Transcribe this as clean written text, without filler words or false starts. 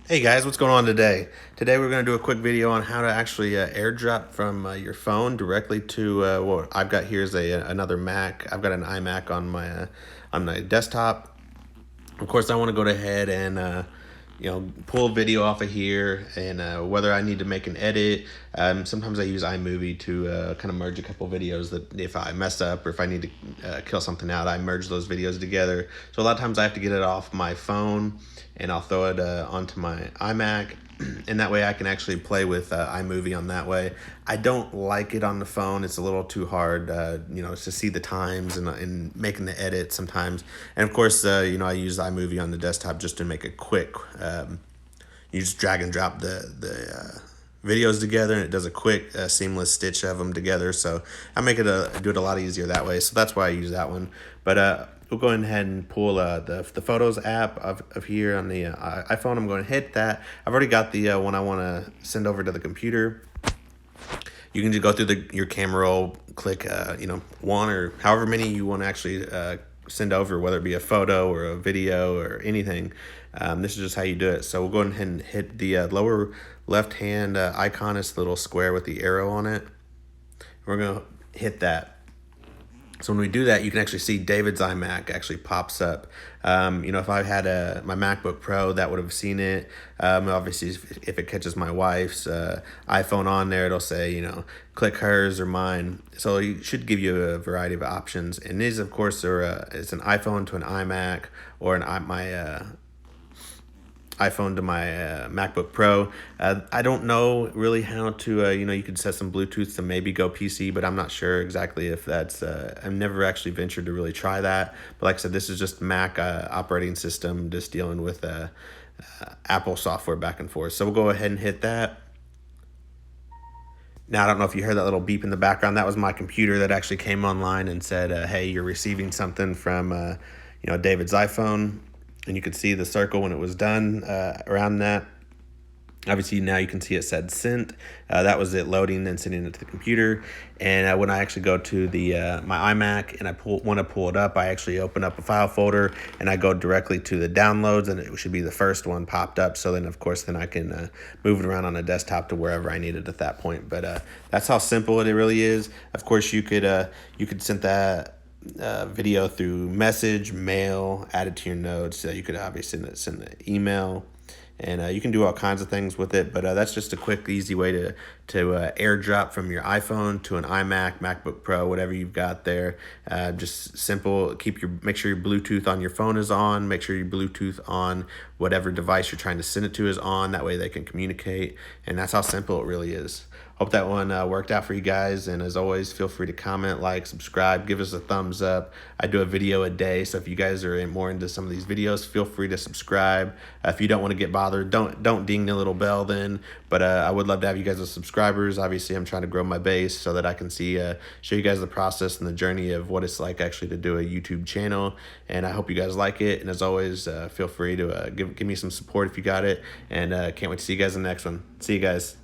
Hey guys, what's going on today? Today we're going to do a quick video on how to actually airdrop from your phone directly to what I've got here is another Mac. I've got an iMac on my desktop. Of course, I want to go ahead and pull a video off of here, and whether I need to make an edit. Sometimes I use iMovie to kind of merge a couple videos that if I mess up or if I need to kill something out, I merge those videos together. So a lot of times I have to get it off my phone and I'll throw it onto my iMac. And that way I can actually play with iMovie on that way. I don't like it on the phone. It's a little too hard, to see the times and making the edit sometimes. And of course, I use iMovie on the desktop just to make it quick. You just drag and drop the videos together, and it does a quick, seamless stitch of them together. So I do it a lot easier that way. So that's why I use that one. But we'll go ahead and pull the Photos app of here on the iPhone. I'm going to hit that. I've already got the one I want to send over to the computer. You can just go through your camera roll, click one or however many you want to actually send over, whether it be a photo or a video or anything. This is just how you do it. So we'll go ahead and hit the lower left hand icon. It's the little square with the arrow on it. We're going to hit that. So when we do that, you can actually see David's iMac actually pops up. If I had my MacBook Pro, that would have seen it. Obviously, if it catches my wife's iPhone on there, it'll say, click hers or mine. So it should give you a variety of options. And these, of course, it's an iPhone to an iMac or my iPhone to my MacBook Pro. I don't know really how to, you could set some Bluetooth to maybe go PC, but I'm not sure exactly if that's, I've never actually ventured to really try that. But like I said, this is just Mac operating system, just dealing with Apple software back and forth. So we'll go ahead and hit that. Now, I don't know if you heard that little beep in the background. That was my computer that actually came online and said, hey, you're receiving something from, David's iPhone. And you could see the circle when it was done around that. Obviously, now you can see it said sent. That was it loading and sending it to the computer. And when I actually go to my iMac and I want to pull it up, I actually open up a file folder and I go directly to the downloads, and it should be the first one popped up. So then, of course, I can move it around on the desktop to wherever I need it at that point. But that's how simple it really is. Of course, you could send that video through message, mail, add it to your notes. You could obviously send an email, and you can do all kinds of things with it. But that's just a quick, easy way to airdrop from your iPhone to an iMac, MacBook Pro, whatever you've got there. Just simple. Make sure your Bluetooth on your phone is on. Make sure your Bluetooth on whatever device you're trying to send it to is on. That way they can communicate, and that's how simple it really is. Hope that one worked out for you guys. And as always, feel free to comment, like, subscribe, give us a thumbs up. I do a video a day, so if you guys are more into some of these videos, feel free to subscribe. If you don't want to get bothered, don't ding the little bell then. But I would love to have you guys as subscribers. Obviously, I'm trying to grow my base so that I can show you guys the process and the journey of what it's like actually to do a YouTube channel. And I hope you guys like it. And as always, feel free to give me some support if you got it. And can't wait to see you guys in the next one. See you guys.